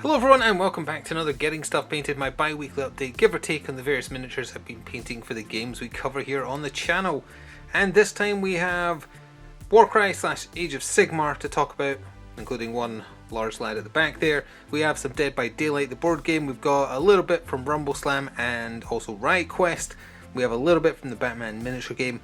Hello everyone and welcome back to another Getting Stuff Painted, my bi-weekly update, give or take on the various miniatures I've been painting for the games we cover here on the channel. And this time we have Warcry / Age of Sigmar to talk about, including one large lad at the back there. We have some Dead by Daylight, the board game. We've got a little bit from Rumble Slam and also RQuest. We have a little bit from the Batman miniature game.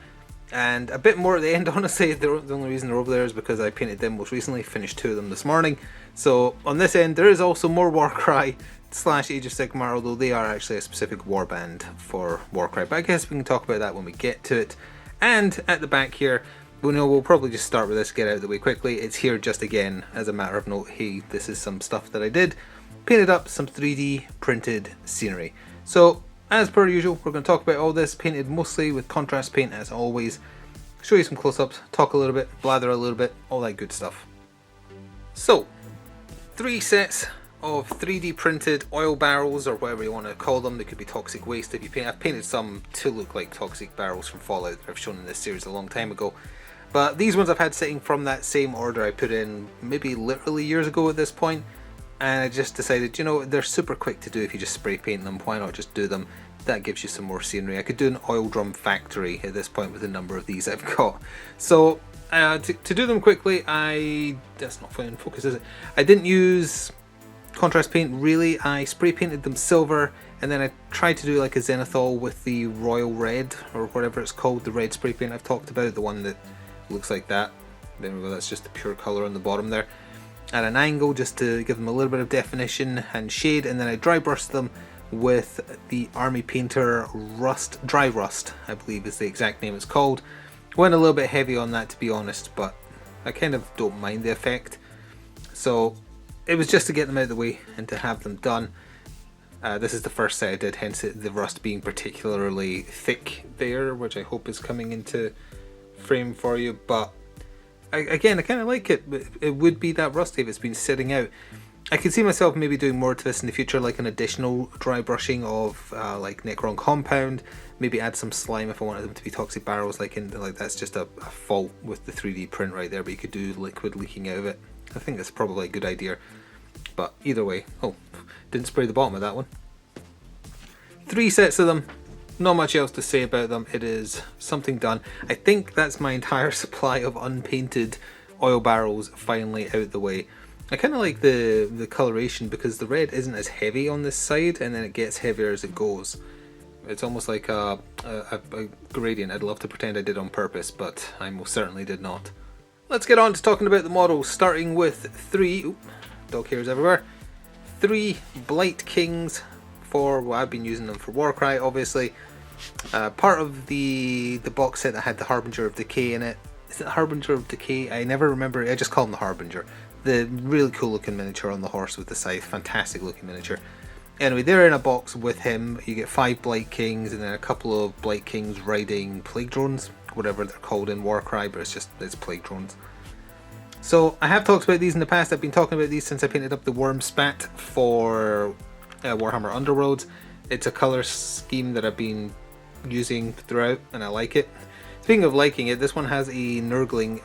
And a bit more at the end, honestly. The only reason they're over there is because I painted them most recently, finished 2 of them this morning. So on this end there is also more Warcry / Age of Sigmar, although they are actually a specific warband for Warcry. But I guess we can talk about that when we get to it. And at the back here, we'll probably just start with this, get out of the way quickly. It's here just again as a matter of note. Hey, this is some stuff that I did. Painted up some 3D printed scenery. So as per usual, we're going to talk about all this, painted mostly with contrast paint as always. Show you some close-ups, talk a little bit, blather a little bit, all that good stuff. So, 3 sets of 3D printed oil barrels, or whatever you want to call them. They could be toxic waste if you paint. I've painted some to look like toxic barrels from Fallout that I've shown in this series a long time ago. But these ones I've had sitting from that same order I put in maybe literally years ago at this point. And I just decided, you know, they're super quick to do if you just spray paint them. Why not just do them? That gives you some more scenery. I could do an oil drum factory at this point with the number of these I've got. So to do them quickly, that's not in focus, is it? I didn't use contrast paint really. I spray painted them silver, and then I tried to do like a zenithal with the royal red, or whatever it's called, the red spray paint I've talked about, the one that looks like that. There we go, that's just the pure colour on the bottom there. At an angle, just to give them a little bit of definition and shade, and then I dry brushed them with the Army Painter Dry Rust, I believe is the exact name it's called. Went a little bit heavy on that, to be honest, but I kind of don't mind the effect. So it was just to get them out of the way and to have them done. This is the first set I did, hence the rust being particularly thick there, which I hope is coming into frame for you. But again, I kind of like it. It would be that rusty if it's been sitting out. I could see myself maybe doing more to this in the future, like an additional dry brushing of like Necron Compound. Maybe add some slime if I wanted them to be toxic barrels. Like that's just a fault with the 3D print right there, but you could do liquid leaking out of it. I think that's probably a good idea. But either way, oh, didn't spray the bottom of that one. 3 sets of them. Not much else to say about them. It is something done. I think that's my entire supply of unpainted oil barrels finally out the way. I kind of like the coloration because the red isn't as heavy on this side, and then it gets heavier as it goes. It's almost like a gradient. I'd love to pretend I did on purpose, but I most certainly did not. Let's get on to talking about the models, starting with 3 dog hairs everywhere. 3 Blight Kings for, well, I've been using them for Warcry, obviously. Part of the box set that had the Harbinger of Decay in it. Is it Harbinger of Decay? I never remember. I just call him the Harbinger. The really cool looking miniature on the horse with the scythe. Fantastic looking miniature. Anyway, they're in a box with him. You get 5 Blight Kings and then a couple of Blight Kings riding plague drones, whatever they're called in Warcry, but it's plague drones. So I have talked about these in the past. I've been talking about these since I painted up the Worm Spat for Warhammer Underworlds. It's a colour scheme that I've been using throughout, and I like it. Speaking of liking it, this one has a Nurgling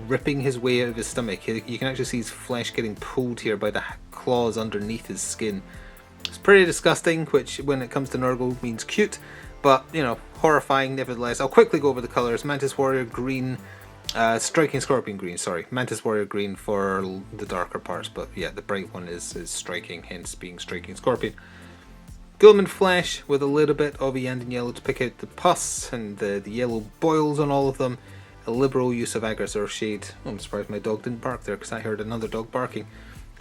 ripping his way out of his stomach. You can actually see his flesh getting pulled here by the claws underneath his skin. It's pretty disgusting, which when it comes to Nurgle means cute, but you know, horrifying nevertheless. I'll quickly go over the colours. Mantis Warrior green, Striking Scorpion green, sorry. Mantis Warrior green for the darker parts, but yeah, the bright one is striking, hence being Striking Scorpion. Gilman flesh with a little bit of a Yandin yellow to pick out the pus and the yellow boils on all of them. A liberal use of Aggressor shade. Oh, I'm surprised my dog didn't bark there because I heard another dog barking.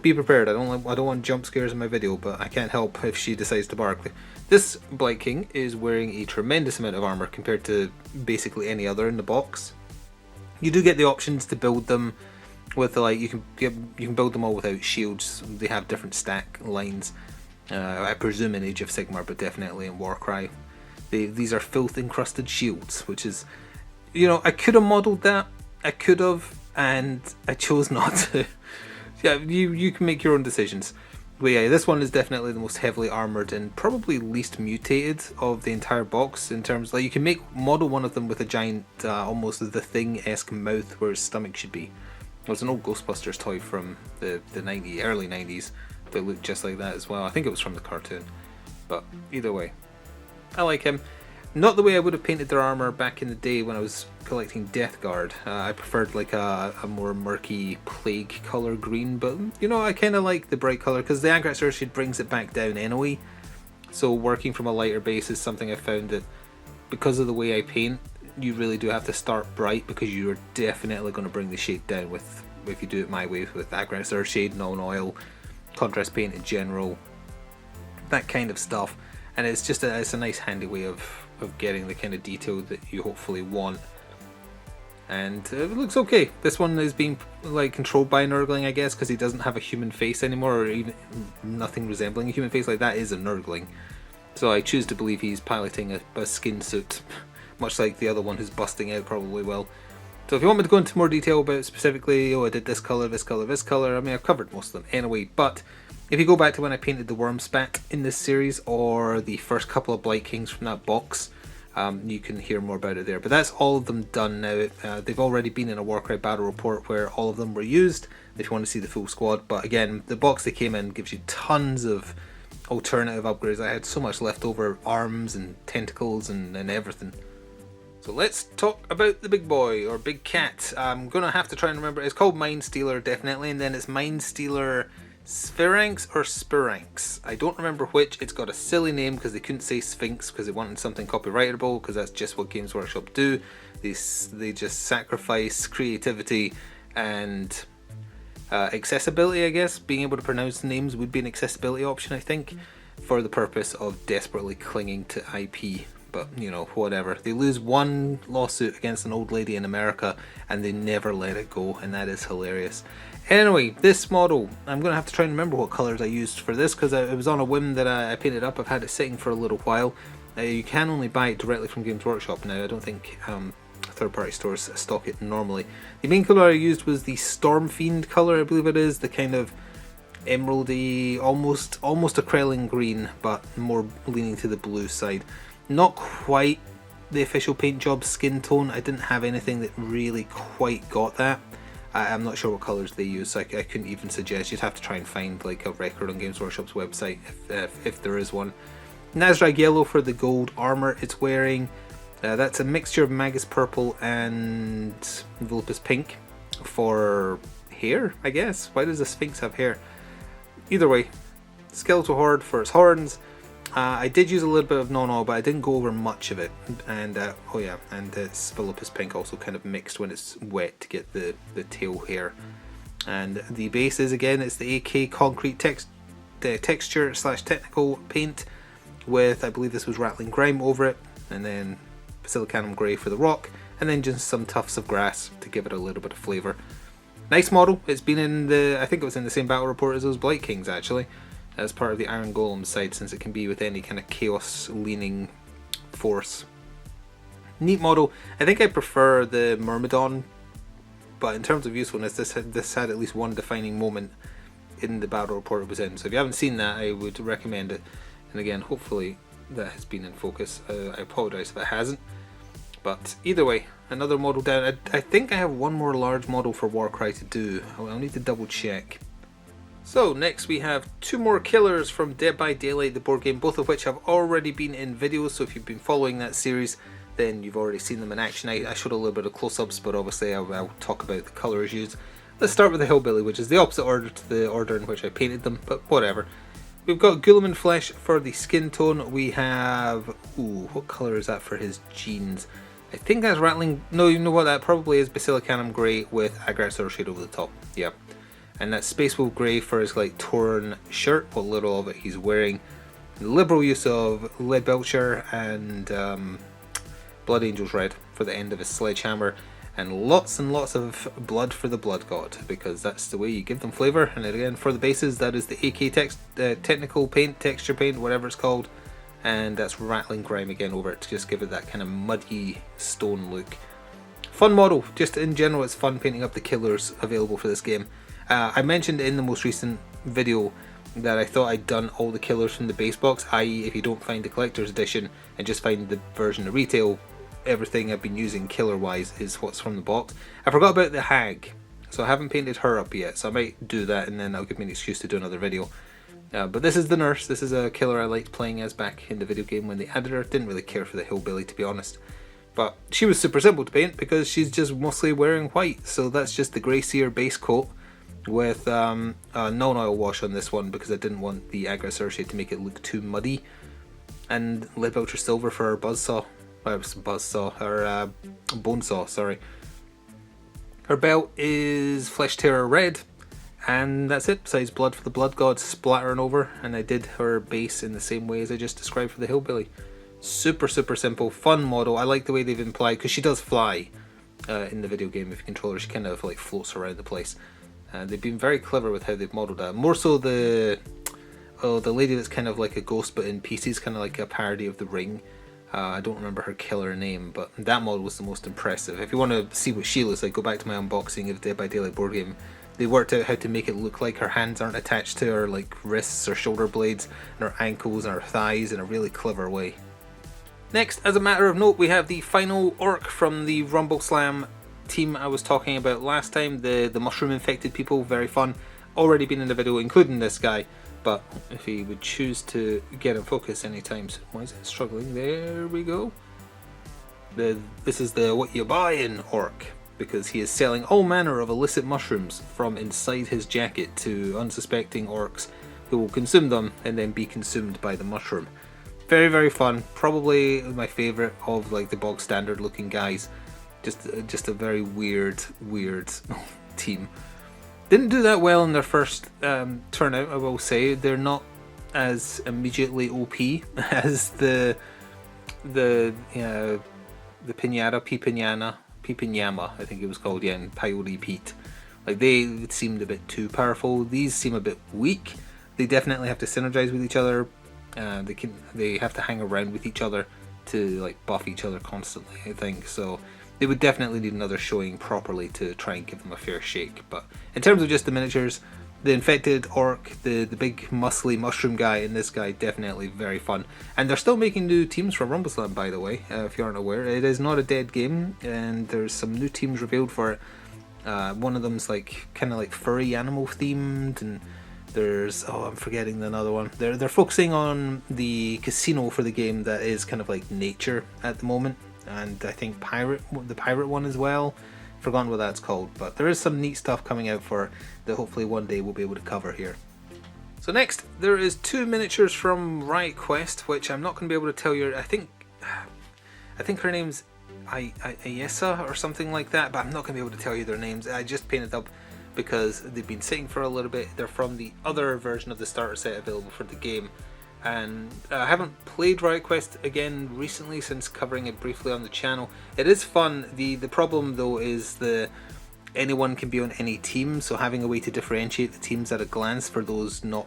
Be prepared, I don't want jump scares in my video, but I can't help if she decides to bark. This Blight King is wearing a tremendous amount of armour compared to basically any other in the box. You do get the options to build them with you can build them all without shields. They have different stack lines. I presume in Age of Sigmar, but definitely in Warcry. These are filth encrusted shields, which is, you know, I could have modelled that. I could have, and I chose not to. Yeah, you can make your own decisions. But yeah, this one is definitely the most heavily armoured and probably least mutated of the entire box in terms, like, you can model one of them with a giant, almost the Thing-esque mouth where his stomach should be. It was an old Ghostbusters toy from the early 90s. that looked just like that as well. I think it was from the cartoon, but either way, I like him. Not the way I would have painted their armor back in the day when I was collecting Death Guard. I preferred like a more murky plague color green, but you know, I kind of like the bright color because the Agrat's Earthshade brings it back down anyway. So working from a lighter base is something I found that because of the way I paint, you really do have to start bright because you're definitely going to bring the shade down with if you do it my way with Agrat's Earthshade, non-oil, contrast paint in general, that kind of stuff. And it's just it's a nice handy way of getting the kind of detail that you hopefully want. And it looks okay. This one is being like controlled by Nurgling, I guess, because he doesn't have a human face anymore, or even nothing resembling a human face. Like that is a Nurgling. So I choose to believe he's piloting a skin suit, much like the other one who's busting out probably will. So if you want me to go into more detail about specifically, oh I did this colour, this colour, this colour, I mean I've covered most of them anyway, but if you go back to when I painted the Wormspat in this series, or the first couple of Blight Kings from that box, you can hear more about it there. But that's all of them done now. They've already been in a Warcry battle report where all of them were used, if you want to see the full squad. But again, the box they came in gives you tons of alternative upgrades. I had so much left over arms and tentacles and everything. So let's talk about the big boy, or big cat. I'm going to have to try and remember. It's called Mind Stealer, definitely, and then it's Mind Stealer Sphinx or Sphinx. I don't remember which. It's got a silly name because they couldn't say Sphinx because they wanted something copyrightable, because that's just what Games Workshop do. They just sacrifice creativity and accessibility, I guess. Being able to pronounce names would be an accessibility option, I think, for the purpose of desperately clinging to IP. But, you know, whatever. They lose one lawsuit against an old lady in America and they never let it go, and that is hilarious. Anyway, this model, I'm going to have to try and remember what colours I used for this because it was on a whim that I painted up. I've had it sitting for a little while. You can only buy it directly from Games Workshop now. I don't think third-party stores stock it normally. The main colour I used was the Storm Fiend colour, I believe it is. The kind of emeraldy, almost a Krellin green, but more leaning to the blue side. Not quite the official paint job skin tone. I didn't have anything that really quite got that. I'm not sure what colours they use, so I couldn't even suggest. You'd have to try and find like a record on Games Workshop's website if there is one. Nazrag yellow for the gold armour it's wearing. That's a mixture of Magus purple and Volupus pink for hair, I guess. Why does the Sphinx have hair? Either way, skeletal horde for its horns. I did use a little bit of non-oil, but I didn't go over much of it. And oh yeah, and it's Volupus pink also kind of mixed when it's wet to get the tail hair. And the base is, again, it's the AK concrete texture / technical paint with, I believe this was Rattling Grime over it, and then Basilicanum Grey for the rock, and then just some tufts of grass to give it a little bit of flavour. Nice model. It's been in the, I think it was in the same battle report as those Blight Kings actually, as part of the Iron Golem side, since it can be with any kind of chaos leaning force. Neat model. I think I prefer the Myrmidon, but in terms of usefulness, this had at least one defining moment in the battle report it was in. So if you haven't seen that, I would recommend it. And again, hopefully that has been in focus. I apologise if it hasn't. But either way, another model down. I think I have one more large model for Warcry to do. I'll need to double check. So next we have two more killers from Dead by Daylight, the board game, both of which have already been in videos. So if you've been following that series, then you've already seen them in action. I showed a little bit of close-ups, but obviously I'll talk about the colours used. Let's start with the Hillbilly, which is the opposite order to the order in which I painted them, but whatever. We've got Guilliman Flesh for the skin tone. We have, ooh, what colour is that for his jeans? I think that's Rattling, no, you know what, that probably is Basilicanum Grey with Agrat's Earthshade over the top, yeah. And that's Space Wolf Grey for his like torn shirt, what little of it he's wearing. Liberal use of Lead Belcher and Blood Angel's Red for the end of his sledgehammer. And lots of blood for the Blood God, because that's the way you give them flavour. And again, for the bases, that is the AK technical paint, texture paint, whatever it's called. And that's Rattling Grime again over it to just give it that kind of muddy stone look. Fun model, just in general it's fun painting up the killers available for this game. I mentioned in the most recent video that I thought I'd done all the killers from the base box, i.e. if you don't find the collector's edition and just find the version of retail, everything I've been using killer wise is what's from the box. I forgot about the Hag, so I haven't painted her up yet, so I might do that and then that'll give me an excuse to do another video. But this is the nurse. This is a killer I liked playing as back in the video game when they added her. Didn't really care for the hillbilly, to be honest. But she was super simple to paint because she's just mostly wearing white. So that's just the Grey Seer base coat with a non-oil wash on this one because I didn't want the Agra Circe to make it look too muddy. And lead belcher silver for her buzzsaw. Her bone saw, sorry. Her belt is Flesh Terror red. And that's it, besides blood for the blood god splattering over. And I did her base in the same way as I just described for the hillbilly. Super simple, fun model. I like the way they've implied, because she does fly in the video game. If you control her, she kind of like floats around the place. They've been very clever with how they've modelled that. More so the lady that's kind of like a ghost but in pieces, kind of like a parody of the Ring. I don't remember her killer name, but that model was the most impressive. If you want to see what she looks like, go back to my unboxing of Dead by Daylight board game. They worked out how to make it look like her hands aren't attached to her like wrists or shoulder blades, and her ankles and her thighs in a really clever way. Next, as a matter of note, we have the final orc from the Rumble Slam team I was talking about last time, the mushroom infected people. Very fun. Already been in the video, including this guy, but if he would choose to get in focus anytime soon. Why is it struggling? There we go. This is the what you buying orc, because he is selling all manner of illicit mushrooms from inside his jacket to unsuspecting orcs who will consume them and then be consumed by the mushroom. Very fun. Probably my favourite of like the bog standard looking guys. Just a very weird team. Didn't do that well in their first turnout, I will say. They're not as immediately OP as the Pipinyama, I think it was called, yeah, and Peyote Pete. Like, they seemed a bit too powerful. These seem a bit weak. They definitely have to synergize with each other. They have to hang around with each other to like buff each other constantly, I think. So they would definitely need another showing properly to try and give them a fair shake. But in terms of just the miniatures, the infected orc, the big muscly mushroom guy, and this guy, definitely very fun. And they're still making new teams for RumbleSlam, by the way, if you aren't aware. It is not a dead game, and there's some new teams revealed for it. One of them's like kind of like furry animal themed, and there's, I'm forgetting another one. They're focusing on the casino for the game that is kind of like nature at the moment, and I think the pirate one as well. Forgotten what that's called, but there is some neat stuff coming out for it that hopefully one day we'll be able to cover here. So next, there is 2 miniatures from RQuest, which I'm not going to be able to tell you. I think her name's Ayesa or something like that, but I'm not going to be able to tell you their names. I just painted up because they've been sitting for a little bit. They're from the other version of the starter set available for the game, and I haven't played RQuest again recently since covering it briefly on the channel. It is fun. The problem though is anyone can be on any team, so having a way to differentiate the teams at a glance for those not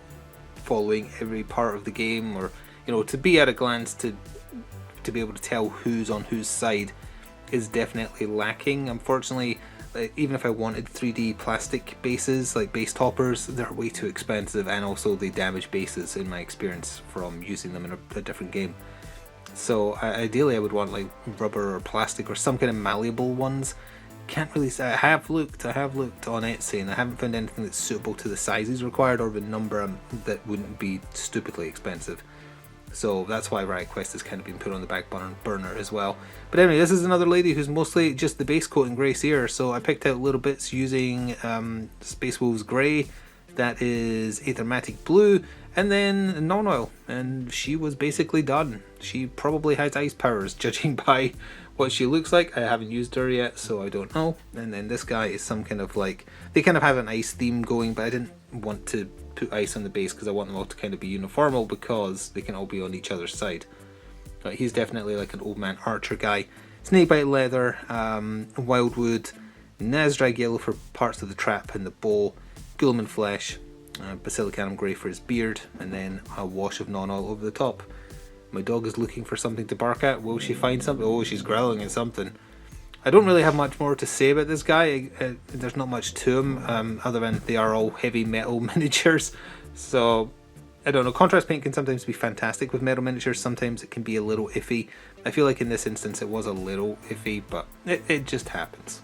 following every part of the game, or to be at a glance to be able to tell who's on whose side is definitely lacking. Unfortunately, even if I wanted 3D plastic bases, like base toppers, they're way too expensive, and also they damage bases in my experience from using them in a different game. So ideally I would want like rubber or plastic or some kind of malleable ones. Can't really say. I have looked on Etsy, and I haven't found anything that's suitable to the sizes required or the number that wouldn't be stupidly expensive. So that's why RQuest has kind of been put on the back burner as well. But anyway, this is another lady who's mostly just the base coat in Grey Seer, so I picked out little bits using Space Wolves Grey, that is Aethermatic Blue, and then non-oil, and she was basically done. She probably has ice powers, judging by what she looks like. I haven't used her yet, so I don't know. And then this guy is some kind of like, they kind of have an ice theme going, but I didn't want to put ice on the base because I want them all to kind of be uniformal because they can all be on each other's side. But he's definitely like an old man archer guy. Snakebite leather, wildwood, Nazdrag yellow for parts of the trap and the bow, Gulliman flesh, Basilicanum grey for his beard, and then a wash of non-oil over the top. My dog is looking for something to bark at. Will she find something? Oh, she's growling at something. I don't really have much more to say about this guy. There's not much to him, other than they are all heavy metal miniatures. So, I don't know. Contrast paint can sometimes be fantastic with metal miniatures. Sometimes it can be a little iffy. I feel like in this instance it was a little iffy, but it just happens.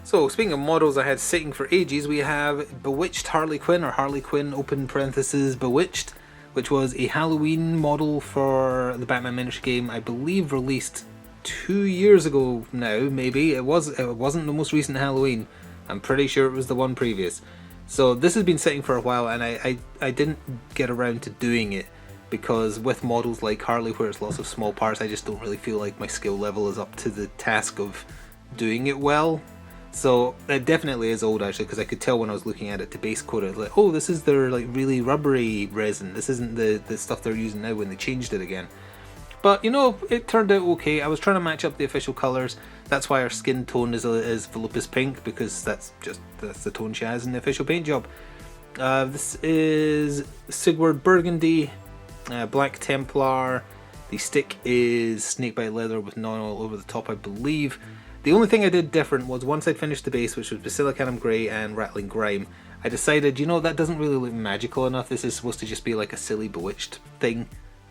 So, speaking of models I had sitting for ages, we have Bewitched Harley Quinn, or Harley Quinn open parentheses Bewitched, which was a Halloween model for the Batman miniature game, I believe released 2 years ago now, maybe. It wasn't the most recent Halloween. I'm pretty sure it was the one previous. So this has been sitting for a while, and I didn't get around to doing it because with models like Harley where it's lots of small parts, I just don't really feel like my skill level is up to the task of doing it well. So it definitely is old actually, because I could tell when I was looking at it to base coat it, like, oh, this is their like really rubbery resin. This isn't the stuff they're using now when they changed it again. But you know, it turned out okay. I was trying to match up the official colours. That's why our skin tone is Volupus pink, because that's the tone she has in the official paint job. This is Sigurd Burgundy, Black Templar. The stick is snakebite leather with none all over the top, I believe. The only thing I did different was once I'd finished the base, which was Basilicanum Grey and Rattling Grime, I decided, you know, that doesn't really look magical enough. This is supposed to just be like a silly Bewitched thing,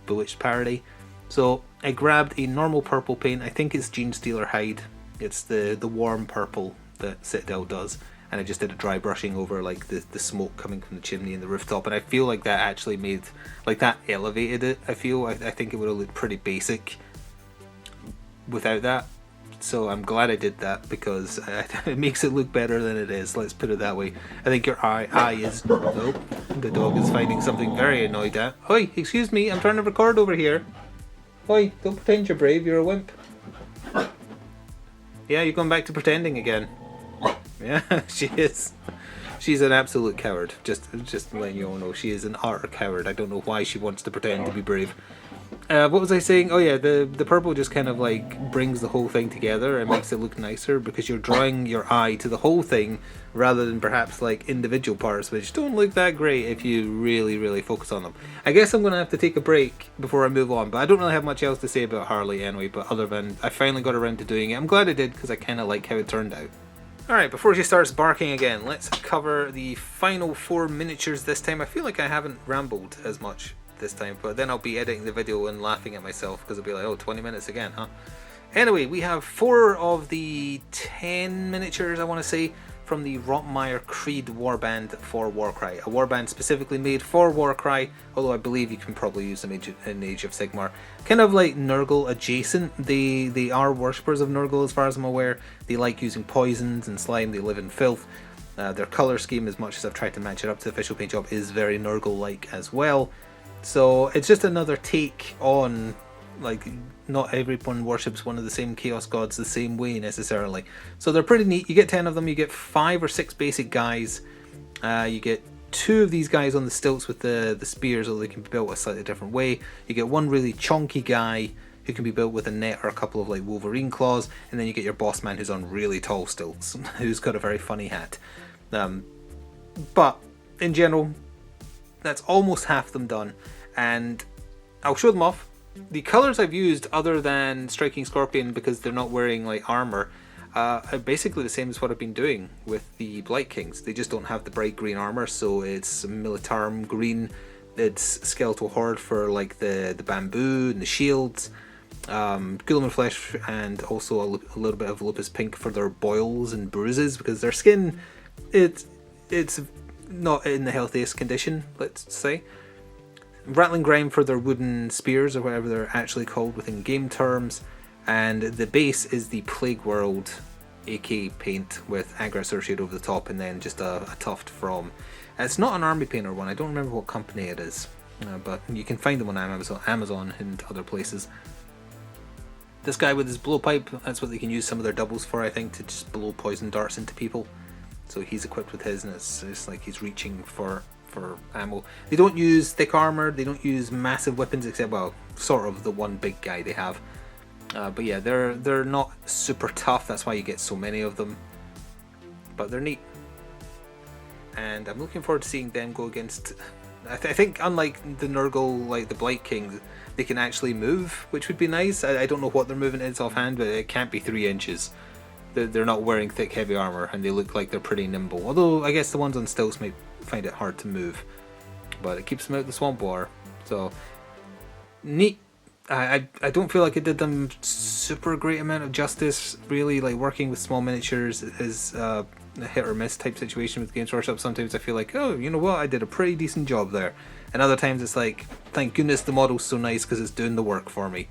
Bewitched parody. So I grabbed a normal purple paint. I think it's Gene Stealer Hide. It's the warm purple that Citadel does. And I just did a dry brushing over like the smoke coming from the chimney and the rooftop. And I feel like that actually made, like that elevated it. I think it would have looked pretty basic without that. So I'm glad I did that because it makes it look better than it is. Let's put it that way. I think your eye is... Nope. The dog is finding something very annoyed at. Oi, excuse me, I'm trying to record over here. Oi, don't pretend you're brave, you're a wimp. Yeah, you're going back to pretending again. Yeah, she is. She's an absolute coward. Just letting you all know, she is an utter coward. I don't know why she wants to pretend to be brave. What was I saying? Oh yeah, the purple just kind of like brings the whole thing together and makes it look nicer because you're drawing your eye to the whole thing rather than perhaps like individual parts, which don't look that great if you really focus on them. I guess I'm going to have to take a break before I move on, but I don't really have much else to say about Harley anyway, but other than I finally got around to doing it. I'm glad I did because I kind of like how it turned out. Alright, before she starts barking again, let's cover the final 4 miniatures this time. I feel like I haven't rambled as much this time, but then I'll be editing the video and laughing at myself because it'll be like, oh, 20 minutes again, huh? Anyway, we have 4 of the 10 miniatures, I want to say, from the Rotmeyer Creed Warband for Warcry. A warband specifically made for Warcry, although I believe you can probably use them in Age of Sigmar. Kind of like Nurgle adjacent. They are worshippers of Nurgle as far as I'm aware. They like using poisons and slime, they live in filth. Their colour scheme, as much as I've tried to match it up to the official paint job, is very Nurgle-like as well. So it's just another take on, like, not everyone worships one of the same chaos gods the same way necessarily. So they're pretty neat. You get 10 of them, you get 5 or 6 basic guys. You get 2 of these guys on the stilts with the spears, although they can be built a slightly different way. You get 1 really chonky guy who can be built with a net or a couple of like Wolverine claws, and then you get your boss man who's on really tall stilts, who's got a very funny hat. But in general, that's almost half them done, and I'll show them off. The colours I've used, other than Striking Scorpion, because they're not wearing like armour, are basically the same as what I've been doing with the Blight Kings. They just don't have the bright green armour, so it's Militarum green, it's Skeletal Horde for like the bamboo and the shields, Ghoulam and Flesh, and also a little bit of Lupus Pink for their boils and bruises, because their skin, it's not in the healthiest condition, let's say. Rattling Grime for their wooden spears, or whatever they're actually called within game terms, and the base is the Plague World AK paint with Agra associated over the top, and then just a tuft from... It's not an army painter one, I don't remember what company it is, but you can find them on Amazon and other places. This guy with his blowpipe, that's what they can use some of their doubles for, I think, to just blow poison darts into people. So he's equipped with his, and it's like he's reaching for ammo. They don't use thick armor, they don't use massive weapons, except, well, sort of the one big guy they have. But yeah, they're not super tough, that's why you get so many of them. But they're neat. And I'm looking forward to seeing them go against... I think unlike the Nurgle, like the Blight Kings, they can actually move, which would be nice. I don't know what their movement is offhand, but it can't be 3 inches. They're not wearing thick, heavy armor, and they look like they're pretty nimble. Although I guess the ones on stilts might find it hard to move, but it keeps them out the swamp water. So neat I don't feel like it did them super great amount of justice, really. Like, working with small miniatures is a hit or miss type situation with Games Workshop. Sometimes I feel like, oh, you know what, I did a pretty decent job there. And other times it's like, thank goodness the model's so nice because it's doing the work for me.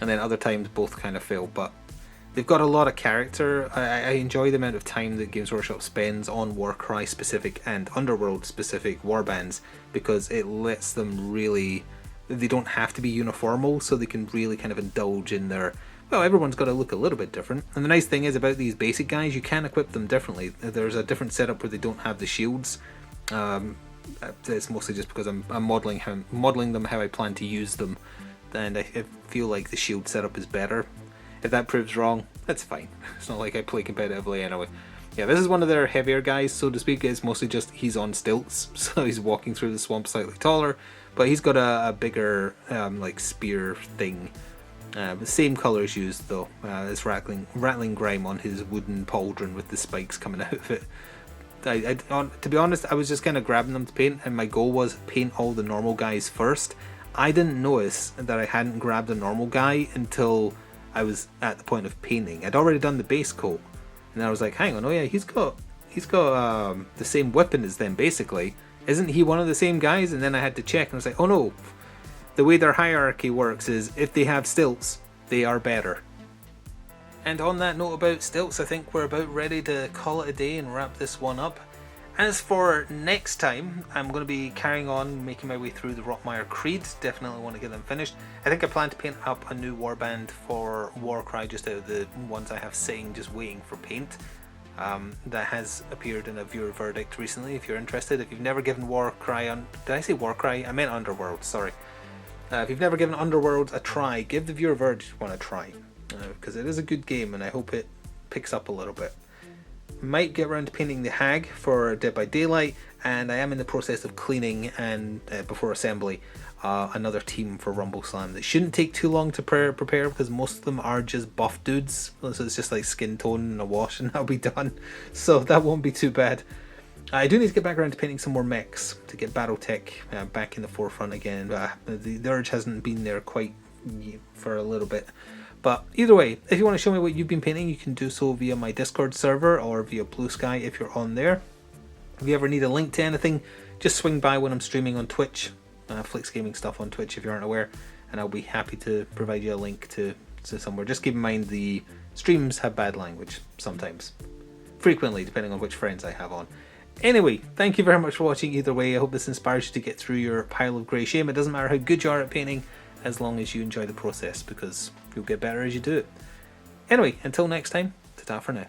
And then other times both kind of fail, but they've got a lot of character. I enjoy the amount of time that Games Workshop spends on Warcry specific and Underworld specific warbands, because it lets them really, they don't have to be uniformal, so they can really kind of indulge in their, well, everyone's got to look a little bit different. And the nice thing is about these basic guys, you can equip them differently. There's a different setup where they don't have the shields. It's mostly just because I'm modeling them how I plan to use them, and I feel like the shield setup is better. If that proves wrong, that's fine. It's not like I play competitively anyway. Yeah, this is one of their heavier guys, so to speak. It's mostly just he's on stilts, so he's walking through the swamp slightly taller, but he's got a bigger like spear thing. The same colours used though. It's rattling grime on his wooden pauldron with the spikes coming out of it. To be honest, I was just kind of grabbing them to paint, and my goal was paint all the normal guys first. I didn't notice that I hadn't grabbed a normal guy until I was at the point of painting. I'd already done the base coat, and I was like, hang on, oh yeah, he's got the same weapon as them basically. Isn't he one of the same guys? And then I had to check, and I was like, oh no, the way their hierarchy works is if they have stilts, they are better. And on that note about stilts, I think we're about ready to call it a day and wrap this one up. As for next time, I'm going to be carrying on making my way through the Rotmire Creed. Definitely want to get them finished. I think I plan to paint up a new warband for Warcry, just out of the ones I have sitting just waiting for paint. That has appeared in a viewer verdict recently, if you're interested. If you've never given Warcry did I say Warcry? I meant Underworld, sorry. If you've never given Underworld a try, give the viewer verdict one a try. Because it is a good game, and I hope it picks up a little bit. Might get around to painting the Hag for Dead by Daylight, and I am in the process of cleaning and before assembly another team for Rumble Slam. That shouldn't take too long to prepare because most of them are just buff dudes, so it's just like skin tone and a wash and that'll be done, so that won't be too bad. I do need to get back around to painting some more mechs to get Battletech back in the forefront again. The urge hasn't been there quite for a little bit. But either way, if you want to show me what you've been painting, you can do so via my Discord server or via Blue Sky if you're on there. If you ever need a link to anything, just swing by when I'm streaming on Twitch, Flix Gaming stuff on Twitch if you aren't aware, and I'll be happy to provide you a link to somewhere. Just keep in mind the streams have bad language sometimes. Frequently, depending on which friends I have on. Anyway, thank you very much for watching either way. I hope this inspires you to get through your pile of grey shame. It doesn't matter how good you are at painting, as long as you enjoy the process, because you'll get better as you do it. Anyway, until next time, ta-ta for now.